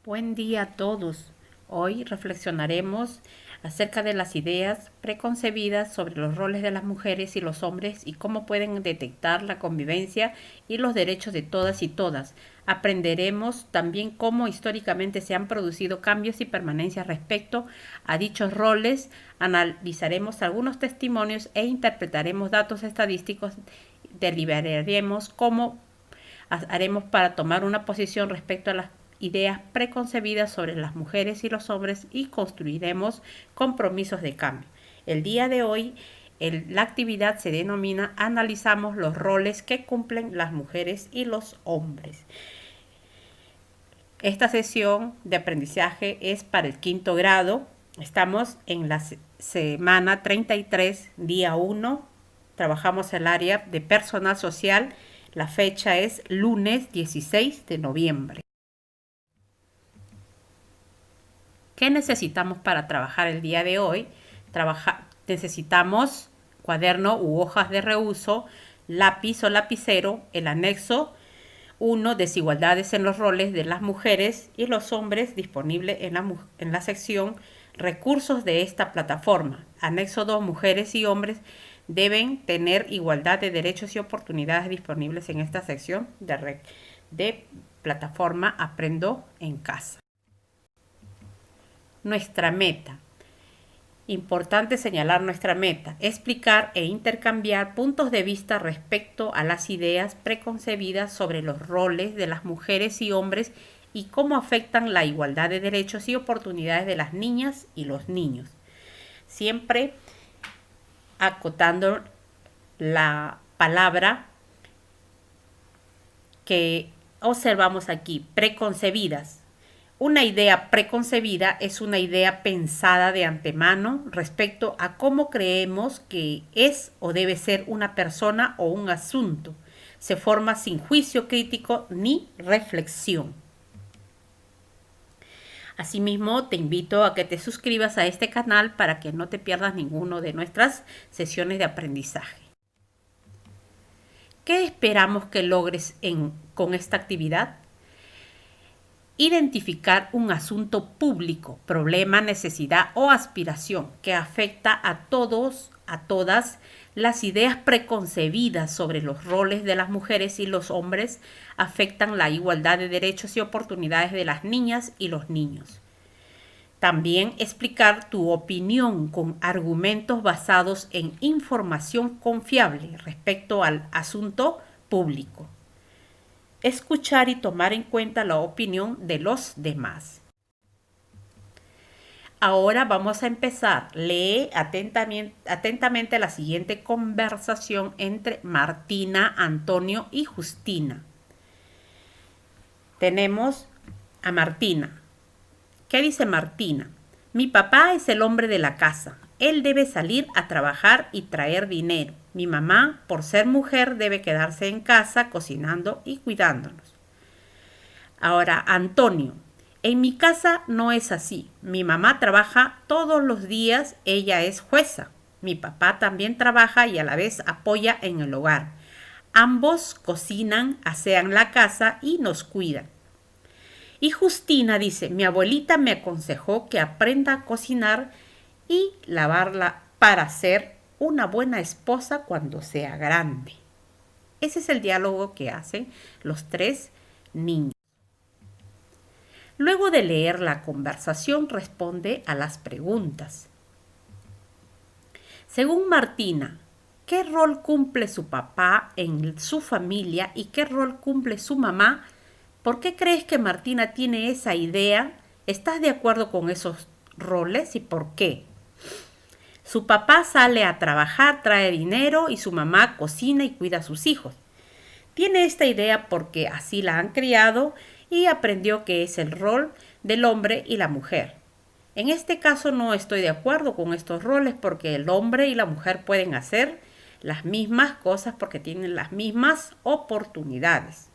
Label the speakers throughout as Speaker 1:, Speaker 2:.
Speaker 1: Buen día a todos. Hoy reflexionaremos acerca de las ideas preconcebidas sobre los roles de las mujeres y los hombres y cómo pueden detectar la convivencia y los derechos de todas y todas. Aprenderemos también cómo históricamente se han producido cambios y permanencias respecto a dichos roles, analizaremos algunos testimonios e interpretaremos datos estadísticos. Deliberaremos cómo haremos para tomar una posición respecto a las ideas preconcebidas sobre las mujeres y los hombres y construiremos compromisos de cambio. El día de hoy, la actividad se denomina Analizamos los roles que cumplen las mujeres y los hombres. Esta sesión de aprendizaje es para el quinto grado. Estamos en la semana 33, día 1. Trabajamos el área de personal social. La fecha es lunes 16 de noviembre. ¿Qué necesitamos para trabajar el día de hoy? Necesitamos cuaderno u hojas de reuso, lápiz o lapicero, el anexo 1, desigualdades en los roles de las mujeres y los hombres, disponible en la sección recursos de esta plataforma. Anexo 2, mujeres y hombres deben tener igualdad de derechos y oportunidades, disponibles en esta sección de plataforma Aprendo en Casa. Nuestra meta. Importante señalar nuestra meta, explicar e intercambiar puntos de vista respecto a las ideas preconcebidas sobre los roles de las mujeres y hombres y cómo afectan la igualdad de derechos y oportunidades de las niñas y los niños. Siempre acotando la palabra que observamos aquí, preconcebidas. Una idea preconcebida es una idea pensada de antemano respecto a cómo creemos que es o debe ser una persona o un asunto. Se forma sin juicio crítico ni reflexión. Asimismo, te invito a que te suscribas a este canal para que no te pierdas ninguno de nuestras sesiones de aprendizaje. ¿Qué esperamos que logres con esta actividad? Identificar un asunto público, problema, necesidad o aspiración que afecta a todas las ideas preconcebidas sobre los roles de las mujeres y los hombres, afectan la igualdad de derechos y oportunidades de las niñas y los niños. También explicar tu opinión con argumentos basados en información confiable respecto al asunto público. Escuchar y tomar en cuenta la opinión de los demás. Ahora vamos a empezar. Lee atentamente la siguiente conversación entre Martina, Antonio y Justina. Tenemos a Martina. ¿Qué dice Martina? Mi papá es el hombre de la casa. Él debe salir a trabajar y traer dinero. Mi mamá, por ser mujer, debe quedarse en casa cocinando y cuidándonos. Ahora, Antonio, en mi casa no es así. Mi mamá trabaja todos los días, ella es jueza. Mi papá también trabaja y a la vez apoya en el hogar. Ambos cocinan, asean la casa y nos cuidan. Y Justina dice, mi abuelita me aconsejó que aprenda a cocinar y lavarla para ser una buena esposa cuando sea grande. Ese es el diálogo que hacen los tres niños. Luego de leer la conversación, responde a las preguntas. Según Martina, ¿qué rol cumple su papá en su familia y qué rol cumple su mamá? ¿Por qué crees que Martina tiene esa idea? ¿Estás de acuerdo con esos roles y por qué? Su papá sale a trabajar, trae dinero y su mamá cocina y cuida a sus hijos. Tiene esta idea porque así la han criado y aprendió que es el rol del hombre y la mujer. En este caso no estoy de acuerdo con estos roles porque el hombre y la mujer pueden hacer las mismas cosas porque tienen las mismas oportunidades.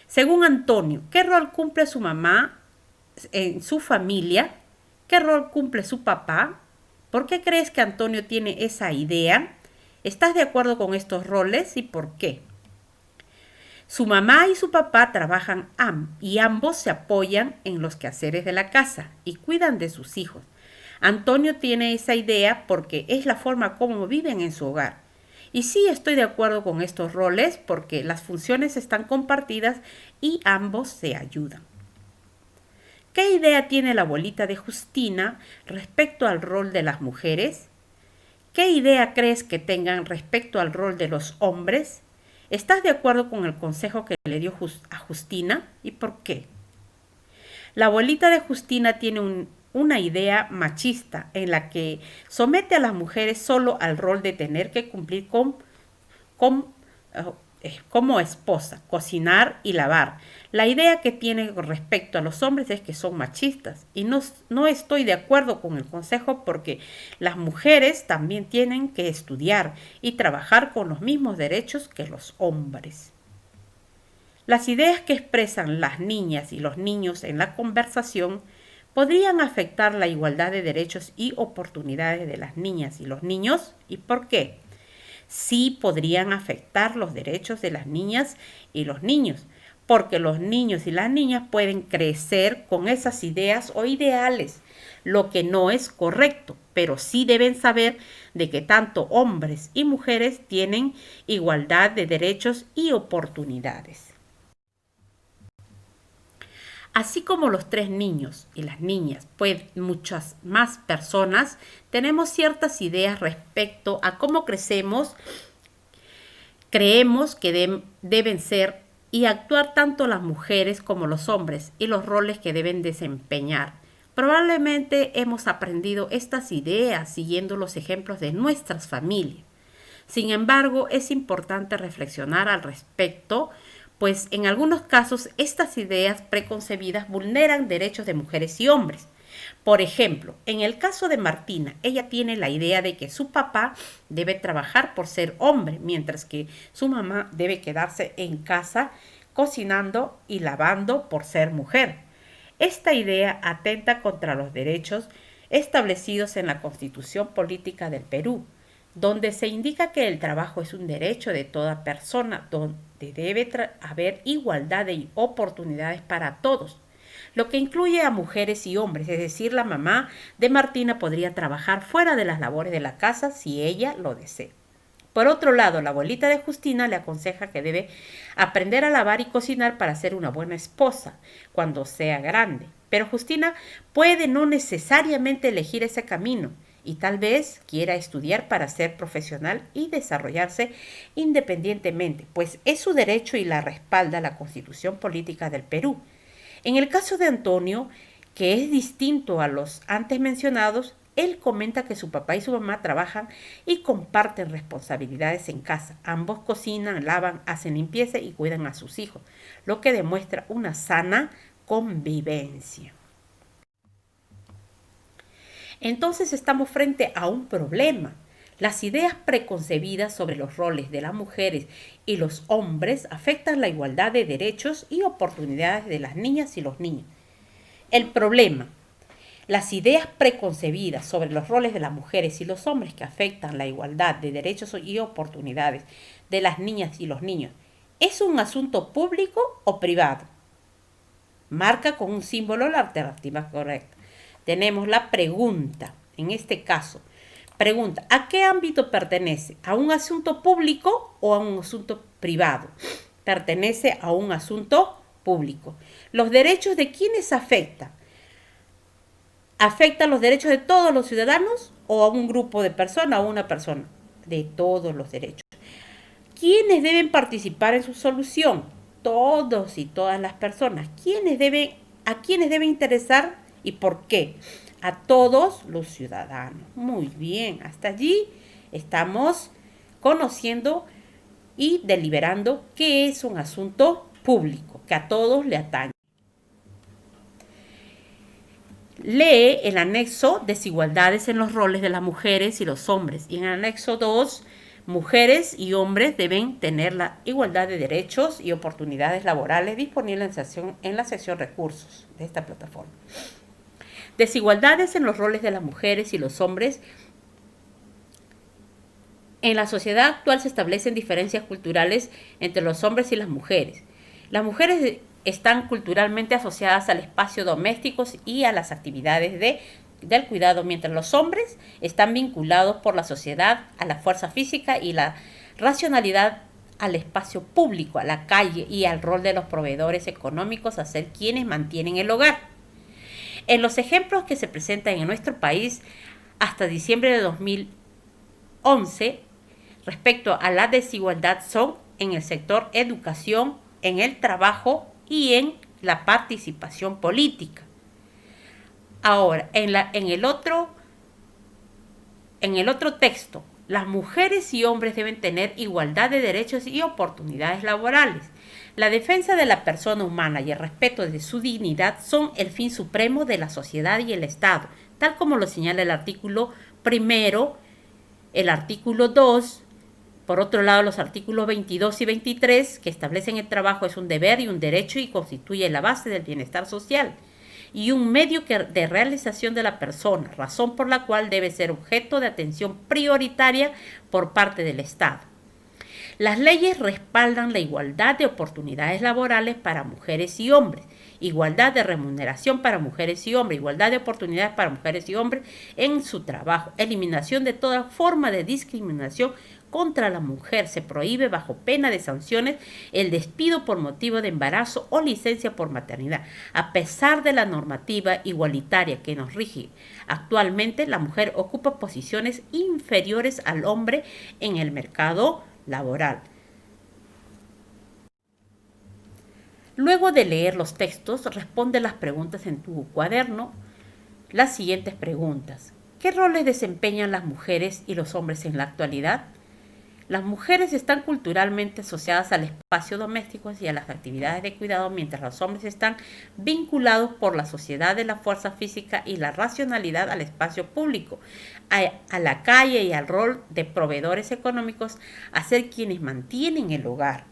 Speaker 1: Según Antonio, ¿qué rol cumple su mamá en su familia? ¿Qué rol cumple su papá? ¿Por qué crees que Antonio tiene esa idea? ¿Estás de acuerdo con estos roles y por qué? Su mamá y su papá trabajan y ambos se apoyan en los quehaceres de la casa y cuidan de sus hijos. Antonio tiene esa idea porque es la forma como viven en su hogar. Y sí estoy de acuerdo con estos roles porque las funciones están compartidas y ambos se ayudan. ¿Qué idea tiene la abuelita de Justina respecto al rol de las mujeres? ¿Qué idea crees que tengan respecto al rol de los hombres? ¿Estás de acuerdo con el consejo que le dio a Justina? ¿Y por qué? La abuelita de Justina tiene una idea machista en la que somete a las mujeres solo al rol de tener que cumplir con como esposa, cocinar y lavar. La idea que tiene con respecto a los hombres es que son machistas y no estoy de acuerdo con el consejo porque las mujeres también tienen que estudiar y trabajar con los mismos derechos que los hombres. Las ideas que expresan las niñas y los niños en la conversación podrían afectar la igualdad de derechos y oportunidades de las niñas y los niños. ¿Y por qué? Sí podrían afectar los derechos de las niñas y los niños, porque los niños y las niñas pueden crecer con esas ideas o ideales, lo que no es correcto, pero sí deben saber de que tanto hombres y mujeres tienen igualdad de derechos y oportunidades. Así como los 3 niños y las niñas, pues muchas más personas tenemos ciertas ideas respecto a cómo crecemos, creemos que deben ser y actuar tanto las mujeres como los hombres y los roles que deben desempeñar. Probablemente hemos aprendido estas ideas siguiendo los ejemplos de nuestras familias. Sin embargo, es importante reflexionar al respecto, pues en algunos casos estas ideas preconcebidas vulneran derechos de mujeres y hombres. Por ejemplo, en el caso de Martina, ella tiene la idea de que su papá debe trabajar por ser hombre, mientras que su mamá debe quedarse en casa cocinando y lavando por ser mujer. Esta idea atenta contra los derechos establecidos en la Constitución Política del Perú, donde se indica que el trabajo es un derecho de toda persona, donde debe haber igualdad de oportunidades para todos, lo que incluye a mujeres y hombres, es decir, la mamá de Martina podría trabajar fuera de las labores de la casa si ella lo desea. Por otro lado, la abuelita de Justina le aconseja que debe aprender a lavar y cocinar para ser una buena esposa cuando sea grande. Pero Justina puede no necesariamente elegir ese camino y tal vez quiera estudiar para ser profesional y desarrollarse independientemente, pues es su derecho y la respalda la Constitución Política del Perú. En el caso de Antonio, que es distinto a los antes mencionados, él comenta que su papá y su mamá trabajan y comparten responsabilidades en casa. Ambos cocinan, lavan, hacen limpieza y cuidan a sus hijos, lo que demuestra una sana convivencia. Entonces estamos frente a un problema. Las ideas preconcebidas sobre los roles de las mujeres y los hombres afectan la igualdad de derechos y oportunidades de las niñas y los niños. El problema: las ideas preconcebidas sobre los roles de las mujeres y los hombres que afectan la igualdad de derechos y oportunidades de las niñas y los niños, ¿es un asunto público o privado? Marca con un símbolo la alternativa correcta. Tenemos la pregunta, en este caso. Pregunta: ¿a qué ámbito pertenece? ¿A un asunto público o a un asunto privado? Pertenece a un asunto público. ¿Los derechos de quiénes afectan? ¿Afectan los derechos de todos los ciudadanos o a un grupo de personas o a una persona? De todos los derechos. ¿Quiénes deben participar en su solución? Todos y todas las personas. ¿A quiénes debe interesar y por qué? A todos los ciudadanos. Muy bien, hasta allí estamos conociendo y deliberando qué es un asunto público, que a todos le atañe. Lee el anexo Desigualdades en los roles de las mujeres y los hombres. Y en el anexo 2, mujeres y hombres deben tener la igualdad de derechos y oportunidades laborales disponibles en la sección recursos de esta plataforma. Desigualdades en los roles de las mujeres y los hombres En la sociedad actual se establecen diferencias culturales entre los hombres y las mujeres. Las mujeres están culturalmente asociadas al espacio doméstico y a las actividades del cuidado, mientras los hombres están vinculados por la sociedad a la fuerza física y la racionalidad al espacio público, a la calle y al rol de los proveedores económicos a ser quienes mantienen el hogar. En los ejemplos que se presentan en nuestro país hasta diciembre de 2011 respecto a la desigualdad son en el sector educación, en el trabajo y en la participación política. Ahora, en el otro texto, las mujeres y hombres deben tener igualdad de derechos y oportunidades laborales. La defensa de la persona humana y el respeto de su dignidad son el fin supremo de la sociedad y el Estado, tal como lo señala el artículo primero, el artículo 2, por otro lado los artículos 22 y 23, que establecen el trabajo es un deber y un derecho y constituye la base del bienestar social y un medio de realización de la persona, razón por la cual debe ser objeto de atención prioritaria por parte del Estado. Las leyes respaldan la igualdad de oportunidades laborales para mujeres y hombres, igualdad de remuneración para mujeres y hombres, igualdad de oportunidades para mujeres y hombres en su trabajo, eliminación de toda forma de discriminación contra la mujer. Se prohíbe bajo pena de sanciones el despido por motivo de embarazo o licencia por maternidad. A pesar de la normativa igualitaria que nos rige actualmente, la mujer ocupa posiciones inferiores al hombre en el mercado laboral. Luego de leer los textos, responde las preguntas en tu cuaderno. Las siguientes preguntas. ¿Qué roles desempeñan las mujeres y los hombres en la actualidad? Las mujeres están culturalmente asociadas al espacio doméstico y a las actividades de cuidado, mientras los hombres están vinculados por la sociedad de la fuerza física y la racionalidad al espacio público, a la calle y al rol de proveedores económicos, a ser quienes mantienen el hogar.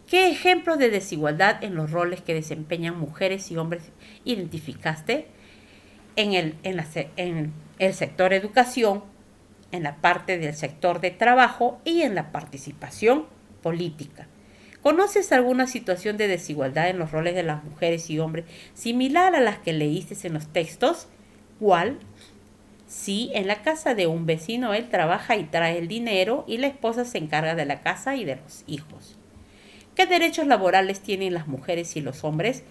Speaker 1: ¿Qué ejemplos de desigualdad en los roles que desempeñan mujeres y hombres identificaste? En el sector educación, en la parte del sector de trabajo y en la participación política. ¿Conoces alguna situación de desigualdad en los roles de las mujeres y hombres similar a las que leíste en los textos? ¿Cuál? Sí, en la casa de un vecino él trabaja y trae el dinero y la esposa se encarga de la casa y de los hijos. ¿Qué derechos laborales tienen las mujeres y los hombres?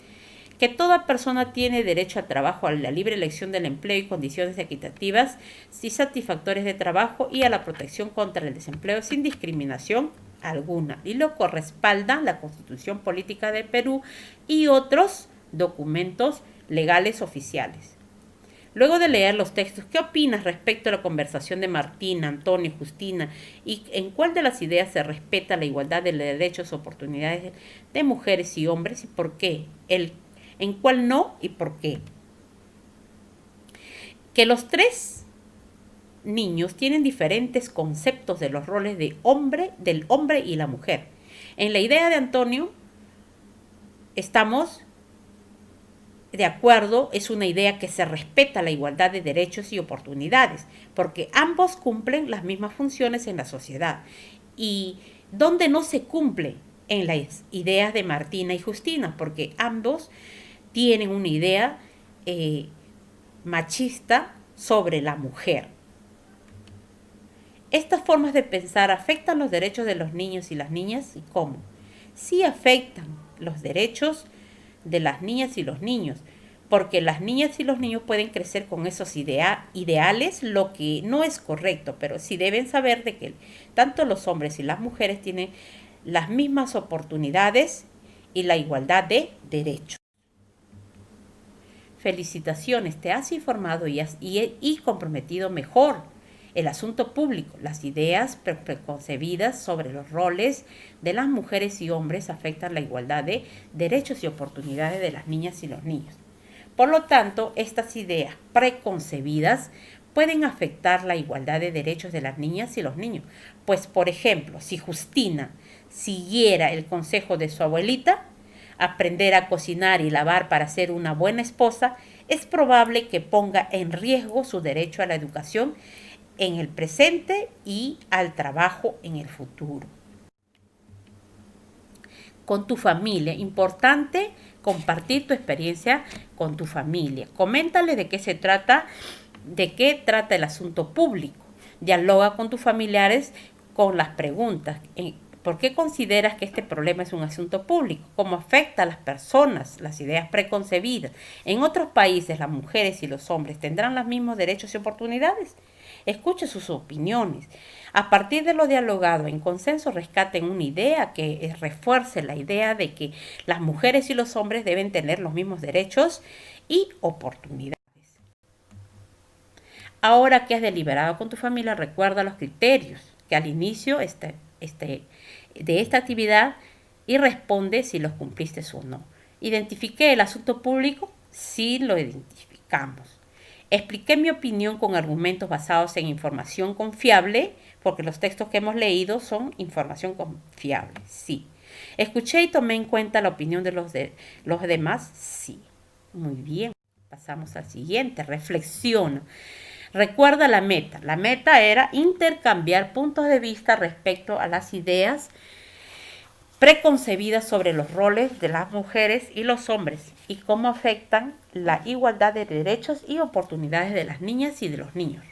Speaker 1: Que toda persona tiene derecho a trabajo, a la libre elección del empleo y condiciones equitativas y satisfactorias de trabajo y a la protección contra el desempleo sin discriminación alguna. Y lo correspalda la Constitución Política de Perú y otros documentos legales oficiales. Luego de leer los textos, ¿qué opinas respecto a la conversación de Martina, Antonio y Justina? ¿Y en cuál de las ideas se respeta la igualdad de derechos y oportunidades de mujeres y hombres y por qué? ¿En cuál no y por qué? Que los tres niños tienen diferentes conceptos de los roles del hombre y la mujer. En la idea de Antonio estamos de acuerdo, es una idea que se respeta la igualdad de derechos y oportunidades, porque ambos cumplen las mismas funciones en la sociedad. Y donde no se cumple en las ideas de Martina y Justina, porque ambos tienen una idea machista sobre la mujer. Estas formas de pensar afectan los derechos de los niños y las niñas, ¿y cómo? Sí afectan los derechos de las niñas y los niños, porque las niñas y los niños pueden crecer con esos ideales, lo que no es correcto, pero sí deben saber de que tanto los hombres y las mujeres tienen las mismas oportunidades y la igualdad de derechos. Felicitaciones, te has informado y comprometido mejor el asunto público. Las ideas preconcebidas sobre los roles de las mujeres y hombres afectan la igualdad de derechos y oportunidades de las niñas y los niños. Por lo tanto, estas ideas preconcebidas pueden afectar la igualdad de derechos de las niñas y los niños. Pues, por ejemplo, si Justina siguiera el consejo de su abuelita, aprender a cocinar y lavar para ser una buena esposa, es probable que ponga en riesgo su derecho a la educación en el presente y al trabajo en el futuro. Con tu familia, importante compartir tu experiencia con tu familia. Coméntale de qué trata el asunto público. Dialoga con tus familiares con las preguntas. ¿Por qué consideras que este problema es un asunto público? ¿Cómo afecta a las personas, las ideas preconcebidas? ¿En otros países las mujeres y los hombres tendrán los mismos derechos y oportunidades? Escuche sus opiniones. A partir de lo dialogado en consenso, rescaten una idea que refuerce la idea de que las mujeres y los hombres deben tener los mismos derechos y oportunidades. Ahora que has deliberado con tu familia, recuerda los criterios que al inicio de esta actividad y responde si los cumpliste o no. ¿Identifiqué el asunto público? Sí, lo identificamos. Expliqué mi opinión con argumentos basados en información confiable, porque los textos que hemos leído son información confiable, sí. ¿Escuché y tomé en cuenta la opinión de los demás? Sí. Muy bien. Pasamos al siguiente. Reflexiona. Recuerda la meta. La meta era intercambiar puntos de vista respecto a las ideas preconcebidas sobre los roles de las mujeres y los hombres y cómo afectan la igualdad de derechos y oportunidades de las niñas y de los niños.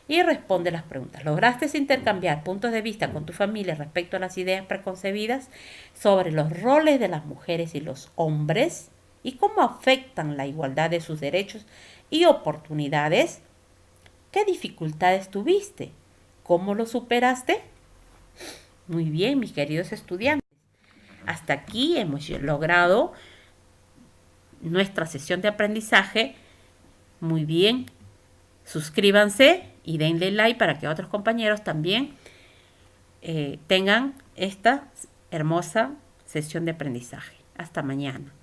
Speaker 1: Y responde las preguntas. ¿Lograste intercambiar puntos de vista con tu familia respecto a las ideas preconcebidas sobre los roles de las mujeres y los hombres y cómo afectan la igualdad de sus derechos y oportunidades? ¿Qué dificultades tuviste? ¿Cómo lo superaste? Muy bien, mis queridos estudiantes. Hasta aquí hemos logrado nuestra sesión de aprendizaje. Muy bien. Suscríbanse y denle like para que otros compañeros también tengan esta hermosa sesión de aprendizaje. Hasta mañana.